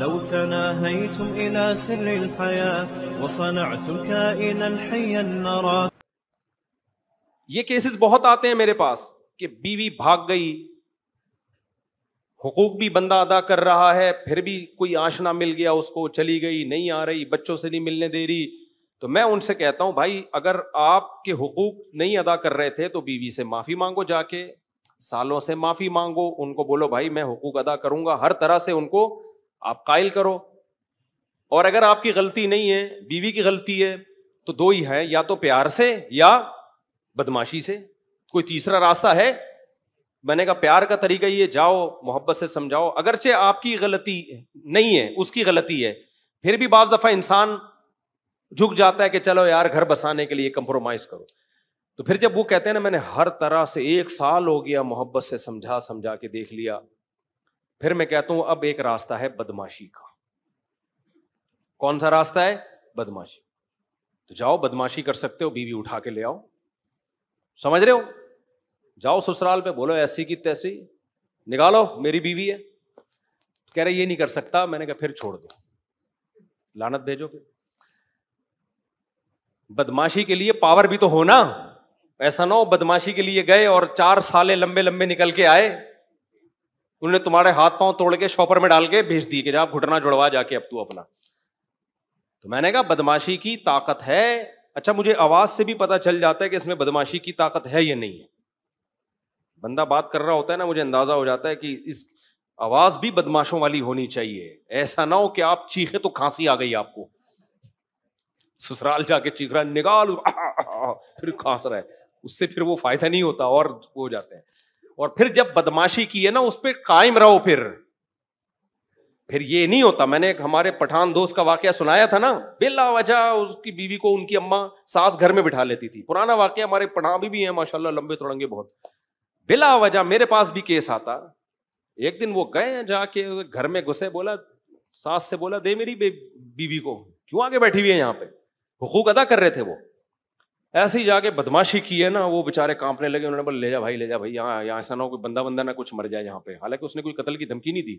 لو تناهيتم إلى سر الحياة وصنعتم كائنا حيا نرى. یہ کیسز بہت آتے ہیں میرے پاس کہ بیوی بھاگ گئی، حقوق بھی بندہ ادا کر رہا ہے، پھر بھی کوئی آشنا مل گیا اس کو، چلی گئی، نہیں آ رہی، بچوں سے نہیں ملنے دے رہی. تو میں ان سے کہتا ہوں بھائی اگر آپ کے حقوق نہیں ادا کر رہے تھے تو بیوی سے معافی مانگو، جا کے سالوں سے معافی مانگو، ان کو بولو بھائی میں حقوق ادا کروں گا، ہر طرح سے ان کو آپ قائل کرو. اور اگر آپ کی غلطی نہیں ہے، بیوی کی غلطی ہے، تو دو ہی ہے، یا تو پیار سے یا بدماشی سے، کوئی تیسرا راستہ ہے؟ میں نے کہا پیار کا طریقہ یہ، جاؤ محبت سے سمجھاؤ، اگرچہ آپ کی غلطی نہیں ہے، اس کی غلطی ہے، پھر بھی بعض دفعہ انسان جھک جاتا ہے کہ چلو یار گھر بسانے کے لیے کمپرومائز کرو. تو پھر جب وہ کہتے ہیں نا میں نے ہر طرح سے 1 سال ہو گیا محبت سے سمجھا کے دیکھ لیا، پھر میں کہتا ہوں اب ایک راستہ ہے بدماشی کا. کون سا راستہ ہے؟ بدماشی. تو جاؤ بدماشی کر سکتے ہو، بیوی اٹھا کے لے آؤ، سمجھ رہے ہو؟ جاؤ سسرال پہ بولو ایسی کی تیسی نکالو میری بیوی ہے. کہہ رہے یہ نہیں کر سکتا. میں نے کہا پھر چھوڑ دو، لعنت بھیجو. پھر بدماشی کے لیے پاور بھی تو ہونا، ایسا نہ ہو بدماشی کے لیے گئے اور 4 سالے لمبے لمبے نکل کے آئے، انہوں نے تمہارے ہاتھ پاؤں توڑ کے شاپر میں ڈال کے بھیج دی کہ جا گھٹنا جڑوا جا کے اب تو اپنا. تو میں نے کہا بدماشی کی طاقت ہے. اچھا مجھے آواز سے بھی پتا چل جاتا ہے کہ اس میں بدماشی کی طاقت ہے یا نہیں ہے. بندہ بات کر رہا ہوتا ہے نا، مجھے اندازہ ہو جاتا ہے کہ اس آواز بھی بدماشوں والی ہونی چاہیے. ایسا نہ ہو کہ آپ چیخے تو کھانسی آ گئی آپ کو، سسرال جا کے چیخ رہا نکال پھر کھانس رہا ہے، اس سے پھر وہ فائدہ نہیں ہوتا اور ہو جاتے ہیں. اور پھر جب بدماشی کی ہے نا اس پہ قائم رہو. پھر یہ نہیں ہوتا. میں نے ایک ہمارے پٹھان دوست کا واقعہ سنایا تھا نا، بلا وجہ اس کی بیوی کو ان کی اماں ساس گھر میں بٹھا لیتی تھی. پرانا واقعہ، ہمارے پٹھان بھی ہیں ماشاء اللہ، لمبے تڑنگے بہت. بلا وجہ میرے پاس بھی کیس آتا. ایک دن وہ گئے جا کے گھر میں گھسے، بولا ساس سے بولا دے میری بیوی کو، کیوں آگے بیٹھی ہوئی ہے یہاں پہ، حقوق ادا کر رہے تھے وہ. ایسے ہی جا کے بدماشی کی ہے نا، وہ بےچارے کانپنے لگے. انہوں نے بولا لے جا بھائی یہاں ایسا نہ ہو کوئی بندہ نہ کچھ مر جائے یہاں پہ. حالانکہ اس نے کوئی قتل کی دھمکی نہیں دی.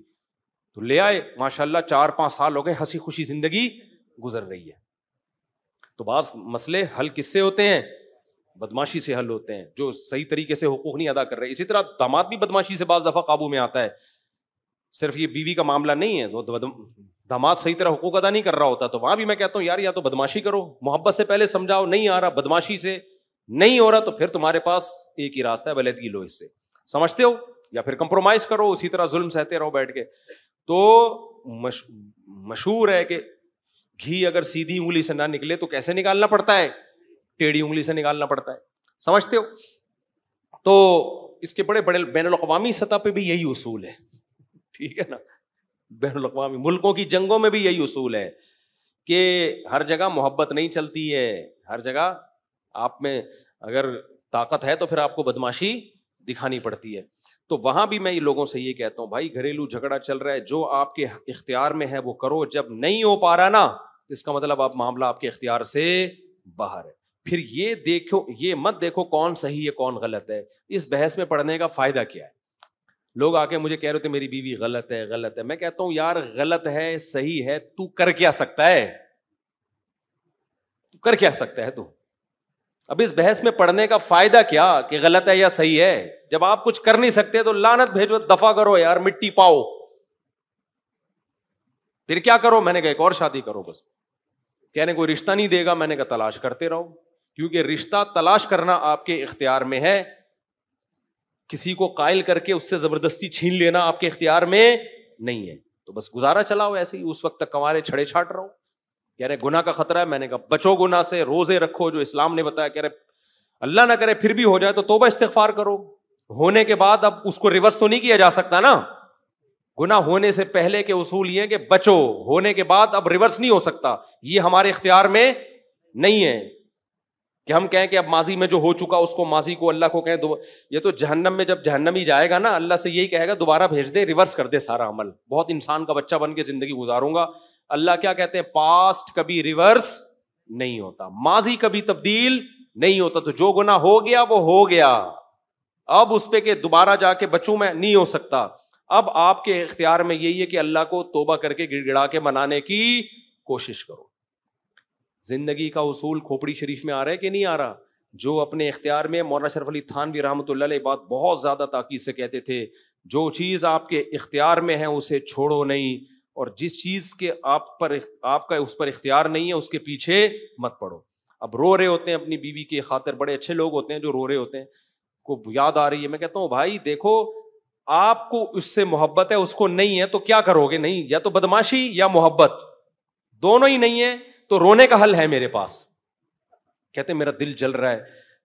تو لے آئے، ماشاء اللہ 4-5 سال ہو گئے، ہنسی خوشی زندگی گزر رہی ہے. تو بعض مسئلے حل کس سے ہوتے ہیں؟ بدماشی سے حل ہوتے ہیں، جو صحیح طریقے سے حقوق نہیں ادا کر رہے. اسی طرح داماد بھی بدماشی سے بعض دفعہ قابو میں آتا ہے. صرف یہ بیوی کا معاملہ نہیں ہے، داماد صحیح طرح حقوق ادا نہیں کر رہا ہوتا، تو وہاں بھی میں کہتا ہوں یار یا تو بدماشی کرو، محبت سے پہلے سمجھاؤ، نہیں آ رہا بدماشی سے نہیں ہو رہا، تو پھر تمہارے پاس ایک ہی راستہ ہے، علیحدگی لو اس سے، سمجھتے ہو؟ یا پھر کمپرومائز کرو، اسی طرح ظلم سہتے رہو بیٹھ کے. تو مشہور ہے کہ گھی اگر سیدھی انگلی سے نہ نکلے تو کیسے نکالنا پڑتا ہے؟ ٹیڑھی انگلی سے نکالنا پڑتا ہے، سمجھتے ہو؟ تو اس کے بڑے بڑے بین الاقوامی سطح پہ بھی یہی اصول ہے، ٹھیک ہے نا. بین الاقوامی ملکوں کی جنگوں میں بھی یہی اصول ہے کہ ہر جگہ محبت نہیں چلتی ہے. ہر جگہ آپ میں اگر طاقت ہے تو پھر آپ کو بدماشی دکھانی پڑتی ہے. تو وہاں بھی میں لوگوں سے یہ کہتا ہوں بھائی گھریلو جھگڑا چل رہا ہے، جو آپ کے اختیار میں ہے وہ کرو. جب نہیں ہو پا رہا نا، اس کا مطلب آپ معاملہ آپ کے اختیار سے باہر ہے. پھر یہ دیکھو، یہ مت دیکھو کون صحیح ہے کون غلط ہے. اس بحث میں پڑھنے کا فائدہ کیا ہے؟ لوگ آ کے مجھے کہہ رہے تھے میری بیوی غلط ہے غلط ہے. میں کہتا ہوں یار غلط ہے صحیح ہے، تو کر کیا سکتا ہے؟ تو کر کیا سکتا ہے تو؟ اب اس بحث میں پڑھنے کا فائدہ کیا کہ غلط ہے یا صحیح ہے؟ جب آپ کچھ کر نہیں سکتے تو لعنت بھیجو، دفع کرو یار، مٹی پاؤ. پھر کیا کرو؟ میں نے کہا ایک اور شادی کرو. بس کہنے کوئی رشتہ نہیں دے گا. میں نے کہا تلاش کرتے رہو، کیونکہ رشتہ تلاش کرنا آپ کے اختیار میں ہے. کسی کو قائل کر کے اس سے زبردستی چھین لینا آپ کے اختیار میں نہیں ہے. تو بس گزارا چلاؤ ایسے ہی، اس وقت تک کمارے چھڑے چھاٹ رہو. کہہ رہے گناہ کا خطرہ ہے. میں نے کہا بچو گناہ سے، روزے رکھو جو اسلام نے بتایا. کہہ رہے اللہ نہ کرے پھر بھی ہو جائے تو توبہ استغفار کرو. ہونے کے بعد اب اس کو ریورس تو نہیں کیا جا سکتا نا. گناہ ہونے سے پہلے کے اصول یہ کہ بچو، ہونے کے بعد اب ریورس نہیں ہو سکتا. یہ ہمارے اختیار میں نہیں ہے کہ ہم کہیں کہ اب ماضی میں جو ہو چکا اس کو، ماضی کو اللہ کو کہیں. یہ تو جہنم میں جب جہنمی جائے گا نا، اللہ سے یہی کہے گا دوبارہ بھیج دے، ریورس کر دے سارا عمل. بہت انسان کا بچہ بن کے زندگی گزاروں گا. اللہ کیا کہتے ہیں؟ پاسٹ کبھی ریورس نہیں ہوتا، ماضی کبھی تبدیل نہیں ہوتا. تو جو گناہ ہو گیا وہ ہو گیا، اب اس پہ کہ دوبارہ جا کے بچوں میں نہیں ہو سکتا. اب آپ کے اختیار میں یہی ہے کہ اللہ کو توبہ کر کے گڑ گڑا کے منانے کی کوشش کرو. زندگی کا اصول کھوپڑی شریف میں آ رہا ہے کہ نہیں آ رہا؟ جو اپنے اختیار میں, مولانا شرف علی تھانوی رحمۃ اللہ علیہ بات بہت زیادہ تاکید سے کہتے تھے, جو چیز آپ کے اختیار میں ہے اسے چھوڑو نہیں, اور جس چیز کے آپ کا اس پر اختیار نہیں ہے اس کے پیچھے مت پڑو. اب رو رہے ہوتے ہیں اپنی بیوی کی خاطر, بڑے اچھے لوگ ہوتے ہیں جو رو رہے ہوتے ہیں, کو یاد آ رہی ہے, میں کہتا ہوں بھائی دیکھو آپ کو اس سے محبت ہے, اس کو نہیں ہے, تو کیا کرو گے؟ نہیں, یا تو بدماشی یا محبت, دونوں ہی نہیں ہے, تو رونے کا حل ہے میرے پاس. کہتے میرا دل جل رہا ہے,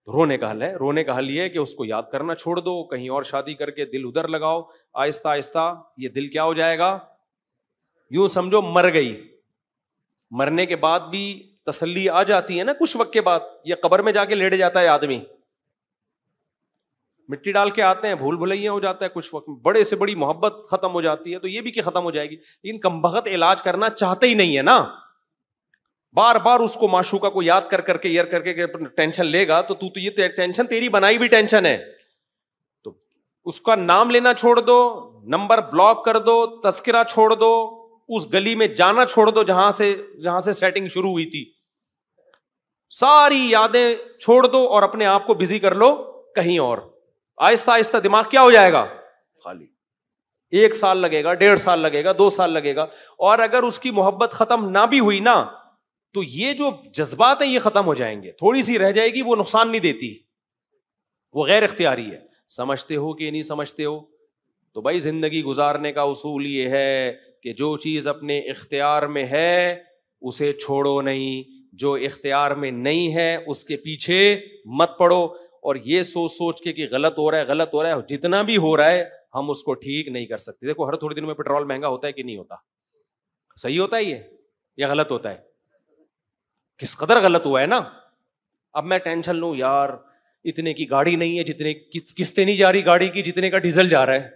رونے کا حل ہے. رونے کا حل یہ ہے کہ اس کو یاد کرنا چھوڑ دو, کہیں اور شادی کر کے دل ادھر لگاؤ, آہستہ آہستہ یہ دل کیا ہو جائے گا, یوں سمجھو مر گئی. مرنے کے بعد بھی تسلی آ جاتی ہے نا کچھ وقت کے بعد. یہ قبر میں جا کے لیٹ جاتا ہے آدمی, مٹی ڈال کے آتے ہیں, بھول بھلیا ہو جاتا ہے کچھ وقت, بڑے سے بڑی محبت ختم ہو جاتی ہے, تو یہ بھی کہ ختم ہو جائے گی, لیکن کمبخت علاج کرنا چاہتے ہی نہیں ہے نا. بار بار اس کو معشوقہ کو یاد کر کے یار کر کے ٹینشن لے گا, تو یہ ٹینشن تیری بنائی بھی ٹینشن ہے. تو اس کا نام لینا چھوڑ دو, نمبر بلاک کر دو, تذکرہ چھوڑ دو, اس گلی میں جانا چھوڑ دو جہاں سے سیٹنگ شروع ہوئی تھی, ساری یادیں چھوڑ دو اور اپنے آپ کو بزی کر لو کہیں اور. آہستہ آہستہ دماغ کیا ہو جائے گا, خالی. 1 سال لگے گا, 1.5 سال لگے گا, 2 سال لگے گا, اور اگر اس کی محبت ختم نہ بھی ہوئی نا, تو یہ جو جذبات ہیں یہ ختم ہو جائیں گے, تھوڑی سی رہ جائے گی, وہ نقصان نہیں دیتی, وہ غیر اختیاری ہے. سمجھتے ہو کہ نہیں سمجھتے ہو؟ تو بھائی زندگی گزارنے کا اصول یہ ہے کہ جو چیز اپنے اختیار میں ہے اسے چھوڑو نہیں, جو اختیار میں نہیں ہے اس کے پیچھے مت پڑو. اور یہ سوچ کے کہ غلط ہو رہا ہے, جتنا بھی ہو رہا ہے ہم اس کو ٹھیک نہیں کر سکتے. دیکھو ہر تھوڑے دن میں پیٹرول مہنگا ہوتا ہے کہ نہیں ہوتا؟ صحیح ہوتا ہے یہ یا غلط ہوتا ہے؟ کس قدر غلط ہوا ہے نا. اب میں ٹینشن لوں یار اتنے کی گاڑی نہیں ہے جتنے قسطیں نہیں جا رہی گاڑی کی جتنے کا ڈیزل جا رہا ہے,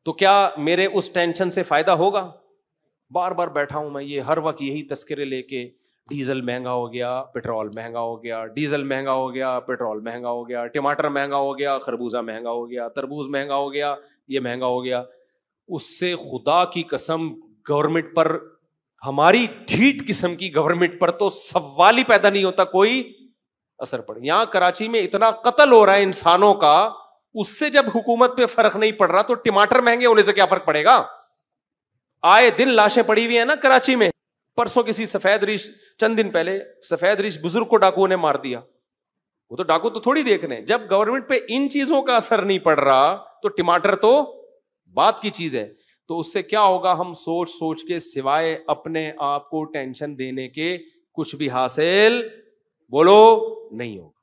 تو کیا میرے اس ٹینشن سے فائدہ ہوگا؟ بار بار بیٹھا ہوں میں یہ ہر وقت یہی تذکرے لے کے, ڈیزل مہنگا ہو گیا, پیٹرول مہنگا ہو گیا, ڈیزل مہنگا ہو گیا, پیٹرول مہنگا ہو گیا, ٹماٹر مہنگا ہو گیا, خربوزہ مہنگا ہو گیا, تربوز مہنگا ہو گیا, یہ مہنگا ہو گیا. اس سے خدا کی قسم گورنمنٹ پر, ہماری ڈھیٹ قسم کی گورنمنٹ پر تو سوال ہی پیدا نہیں ہوتا کوئی اثر پڑے. یہاں کراچی میں اتنا قتل ہو رہا ہے انسانوں کا, اس سے جب حکومت پہ فرق نہیں پڑ رہا تو ٹماٹر مہنگے ہونے سے کیا فرق پڑے گا؟ آئے دن لاشیں پڑی ہوئی ہیں نا کراچی میں. پرسوں کسی سفید ریش, چند دن پہلے سفید ریش بزرگ کو ڈاکوؤں نے مار دیا. وہ تو ڈاکو تو تھوڑی دیکھ رہے ہیں, جب گورنمنٹ پہ ان چیزوں کا اثر نہیں پڑ رہا تو ٹماٹر تو بات کی چیز ہے. تو اس سے کیا ہوگا, ہم سوچ کے سوائے اپنے آپ کو ٹینشن دینے کے کچھ بھی حاصل بولو نہیں ہوگا.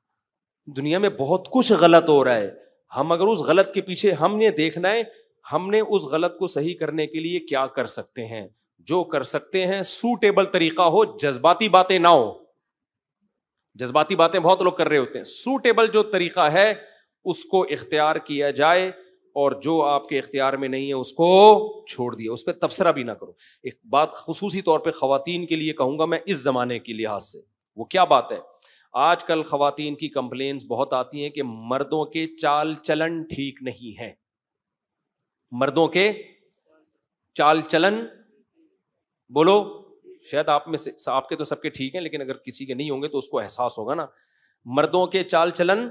دنیا میں بہت کچھ غلط ہو رہا ہے, ہم اگر اس غلط کے پیچھے ہم نے دیکھنا ہے ہم نے اس غلط کو صحیح کرنے کے لیے کیا کر سکتے ہیں. جو کر سکتے ہیں سوٹیبل طریقہ ہو, جذباتی باتیں نہ ہو. جذباتی باتیں بہت لوگ کر رہے ہوتے ہیں, سوٹیبل جو طریقہ ہے اس کو اختیار کیا جائے, اور جو آپ کے اختیار میں نہیں ہے اس کو چھوڑ دیا, اس پہ تبصرہ بھی نہ کرو. ایک بات خصوصی طور پہ خواتین کے لیے کہوں گا میں اس زمانے کے لحاظ سے, وہ کیا بات ہے, آج کل خواتین کی کمپلینز بہت آتی ہیں کہ مردوں کے چال چلن ٹھیک نہیں ہے. مردوں کے چال چلن, بولو شاید آپ میں سے, آپ کے تو سب کے ٹھیک ہیں لیکن اگر کسی کے نہیں ہوں گے تو اس کو احساس ہوگا نا, مردوں کے چال چلن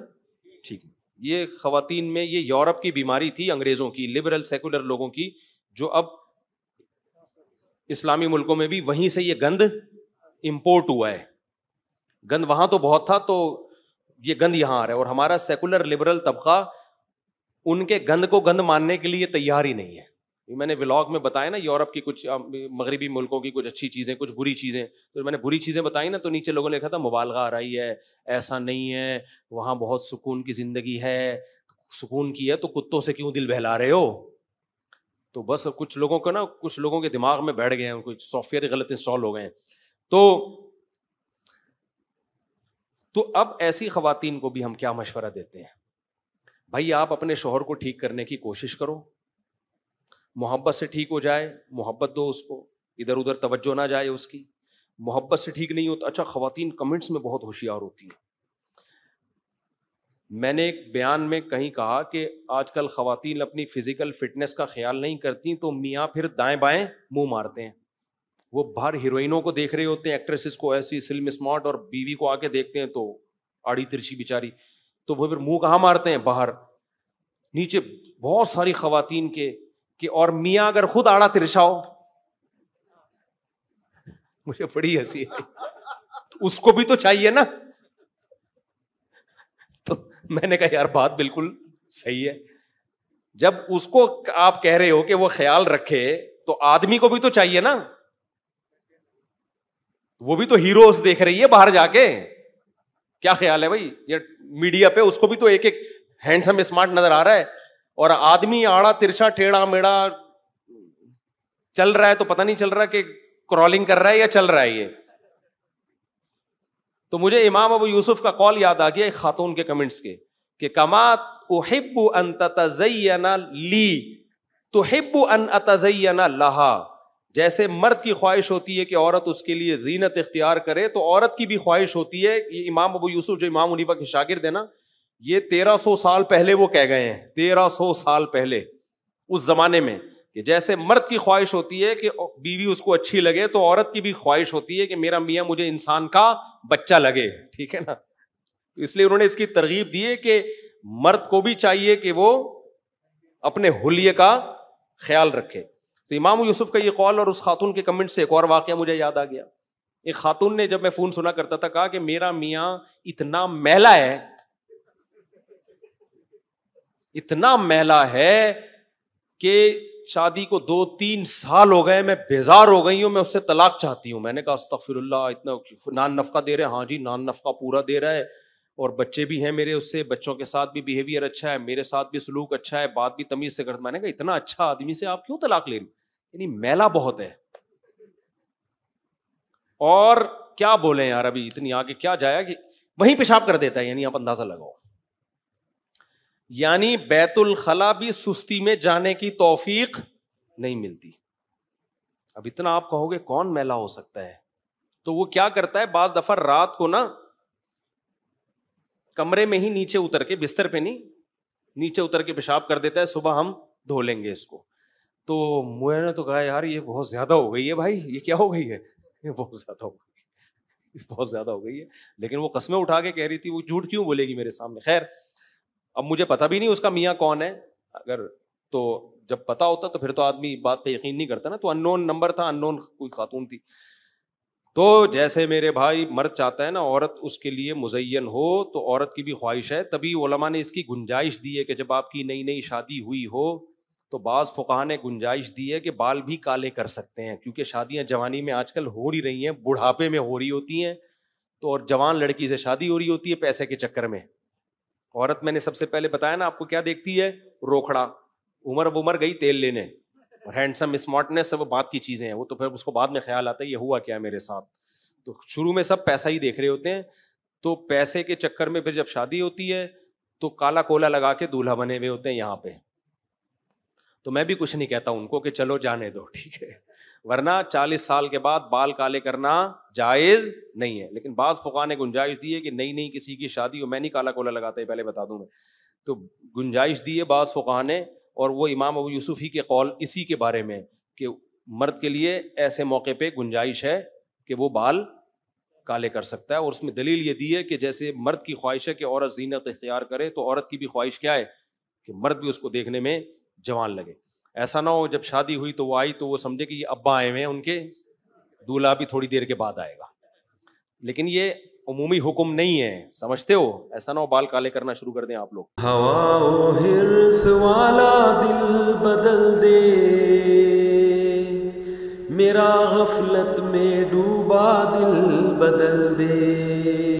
ٹھیک نہیں. یہ خواتین میں یہ یورپ کی بیماری تھی, انگریزوں کی, لبرل سیکولر لوگوں کی, جو اب اسلامی ملکوں میں بھی وہیں سے یہ گند امپورٹ ہوا ہے. گند وہاں تو بہت تھا تو یہ گند یہاں آ رہا ہے, اور ہمارا سیکولر لبرل طبقہ ان کے گند کو گند ماننے کے لیے تیار ہی نہیں ہے. میں نے ولاگ میں بتایا نا یورپ کی کچھ مغربی ملکوں کی کچھ اچھی چیزیں کچھ بری چیزیں, تو میں نے بری چیزیں بتائی نا تو نیچے لوگوں نے کہا تھا مبالغہ آ رہی ہے, ایسا نہیں ہے, وہاں بہت سکون کی زندگی ہے. سکون کی ہے تو کتوں سے کیوں دل بہلا رہے ہو؟ تو بس کچھ لوگوں کو نا, کچھ لوگوں کے دماغ میں بیٹھ گئے ہیں, کچھ سافٹ ویئر غلط انسٹال ہو گئے ہیں. تو اب ایسی خواتین کو بھی ہم کیا مشورہ دیتے ہیں, بھائی آپ اپنے شوہر کو ٹھیک کرنے کی کوشش کرو, محبت سے ٹھیک ہو جائے, محبت دو اس کو, ادھر ادھر توجہ نہ جائے اس کی. محبت سے ٹھیک نہیں ہوتا. اچھا خواتین کمنٹس میں بہت ہوشیار ہوتی ہیں, میں نے ایک بیان میں کہیں کہا کہ آج کل خواتین اپنی فزیکل فٹنس کا خیال نہیں کرتی تو میاں پھر دائیں بائیں منہ مارتے ہیں. وہ باہر ہیروئنوں کو دیکھ رہے ہوتے ہیں, ایکٹریسز کو ایسی سلم اسمارٹ, اور بیوی کو آ کے دیکھتے ہیں تو آڑی ترچی بیچاری, تو وہ پھر منہ کہاں مارتے ہیں؟ باہر. نیچے بہت ساری خواتین کے کہ اور میاں اگر خود آڑا ترچا ہو, مجھے بڑی ہنسی ہے, اس کو بھی تو چاہیے نا. تو میں نے کہا یار بات بالکل صحیح ہے, جب اس کو آپ کہہ رہے ہو کہ وہ خیال رکھے تو آدمی کو بھی تو چاہیے نا, وہ بھی تو ہیروز دیکھ رہی ہے باہر جا کے. کیا خیال ہے بھائی, یہ میڈیا پہ اس کو بھی تو ایک ایک ہینڈسم اسمارٹ نظر آ رہا ہے, اور آدمی آڑا ترچا ٹیڑھا میڑا چل رہا ہے تو پتہ نہیں چل رہا کہ کرالنگ کر رہا ہے یا چل رہا ہے یہ. تو مجھے امام ابو یوسف کا قول یاد آ گیا ایک خاتون کے کمنٹس کے کہ کما احب ان تتزین لی تحب ان اتزین لہا, جیسے مرد کی خواہش ہوتی ہے کہ عورت اس کے لیے زینت اختیار کرے تو عورت کی بھی خواہش ہوتی ہے. یہ امام ابو یوسف جو امام حنیفہ کے شاگرد ہیں نا, یہ 1300 سال پہلے وہ کہہ گئے ہیں, 1300 سال پہلے اس زمانے میں, کہ جیسے مرد کی خواہش ہوتی ہے کہ بیوی اس کو اچھی لگے تو عورت کی بھی خواہش ہوتی ہے کہ میرا میاں مجھے انسان کا بچہ لگے. ٹھیک ہے نا, تو اس لیے انہوں نے اس کی ترغیب دی ہے کہ مرد کو بھی چاہیے کہ وہ اپنے حلیے کا خیال رکھے. تو امام یوسف کا یہ قول اور اس خاتون کے کمنٹ سے ایک اور واقعہ مجھے یاد آ گیا. ایک خاتون نے, جب میں فون سنا کرتا تھا, کہا کہ میرا میاں اتنا میلا ہے, اتنا میلا ہے کہ شادی کو 2-3 سال ہو گئے, میں بیزار ہو گئی ہوں, میں اس سے طلاق چاہتی ہوں. میں نے کہا استغفر اللہ, اتنا نان نفقہ دے رہے ہیں؟ ہاں جی نان نفقہ پورا دے رہا ہے, اور بچے بھی ہیں میرے اس سے, بچوں کے ساتھ بھی بیہیویئر اچھا ہے, میرے ساتھ بھی سلوک اچھا ہے, بات بھی تمیز سے کرتا. میں نے کہا اتنا اچھا آدمی سے آپ کیوں طلاق لے رہی؟ یعنی میلا بہت ہے. اور کیا بولیں یار, ابھی اتنی آگے کیا جائے کہ وہیں پیشاب کر دیتا ہے. یعنی آپ اندازہ لگاؤ, یعنی بیت الخلا بھی سستی میں جانے کی توفیق نہیں ملتی. اب اتنا آپ کہو گے کون میلا ہو سکتا ہے, تو وہ کیا کرتا ہے, بعض دفعہ رات کو نا کمرے میں ہی نیچے اتر کے, بستر پہ نہیں, نیچے اتر کے پیشاب کر دیتا ہے, صبح ہم دھو لیں گے اس کو. تو میں نے تو کہا یار یہ بہت زیادہ ہو گئی ہے بھائی, یہ کیا ہو گئی ہے, یہ بہت زیادہ ہو گئی, بہت زیادہ ہو گئی ہے. لیکن وہ قسمیں اٹھا کے کہہ رہی تھی, وہ جھوٹ کیوں بولے گی میرے سامنے. خیر اب مجھے پتا بھی نہیں اس کا میاں کون ہے, اگر تو جب پتا ہوتا تو پھر تو آدمی بات پہ یقین نہیں کرتا نا. تو اننون نمبر تھا, اننون کوئی خاتون تھی. تو جیسے میرے بھائی مرد چاہتا ہے نا عورت اس کے لیے مزین ہو, تو عورت کی بھی خواہش ہے. تبھی علماء نے اس کی گنجائش دی ہے کہ جب آپ کی نئی نئی شادی ہوئی ہو تو بعض فقہاء نے گنجائش دی ہے کہ بال بھی کالے کر سکتے ہیں, کیونکہ شادیاں جوانی میں آج کل ہو رہی ہیں, بڑھاپے میں ہو رہی ہوتی ہیں. تو اور جوان لڑکی سے شادی ہو رہی ہوتی ہے پیسے کے چکر میں. عورت میں نے سب سے پہلے بتایا نا آپ کو کیا دیکھتی ہے, روکھڑا, عمر گئی تیل لینے, اور ہینڈسم اسمارٹنیس سب بات کی چیزیں ہیں. وہ تو پھر اس کو بعد میں خیال آتا ہے یہ ہوا کیا میرے ساتھ. تو شروع میں سب پیسہ ہی دیکھ رہے ہوتے ہیں, تو پیسے کے چکر میں پھر جب شادی ہوتی ہے تو کالا کولا لگا کے دولہا بنے ہوئے ہوتے ہیں یہاں پہ. تو میں بھی کچھ نہیں کہتا ان کو کہ چلو جانے دو, ٹھیک ہے, ورنہ 40 سال کے بعد بال کالے کرنا جائز نہیں ہے. لیکن بعض فقہاء نے گنجائش دی ہے کہ نئی نئی کسی کی شادی ہو, میں نہیں کالا کولا لگاتا, پہلے بتا دوں میں, تو گنجائش دی ہے بعض فقہاء نے. اور وہ امام ابو یوسف ہی کے قول اسی کے بارے میں کہ مرد کے لیے ایسے موقع پہ گنجائش ہے کہ وہ بال کالے کر سکتا ہے. اور اس میں دلیل یہ دی ہے کہ جیسے مرد کی خواہش ہے کہ عورت زینت اختیار کرے, تو عورت کی بھی خواہش کیا ہے کہ مرد بھی اس کو دیکھنے میں جوان لگے. ایسا نہ ہو جب شادی ہوئی تو وہ آئی تو وہ سمجھے کہ یہ ابا آئے ہوئے ہیں ان کے, دولہا بھی تھوڑی دیر کے بعد آئے گا. لیکن یہ عمومی حکم نہیں ہے, سمجھتے ہو, ایسا نہ ہو بال کالے کرنا شروع کر دیں آپ لوگ. ہوا و حرص والا دل بدل دے, میرا غفلت میں ڈوبا دل بدل دے.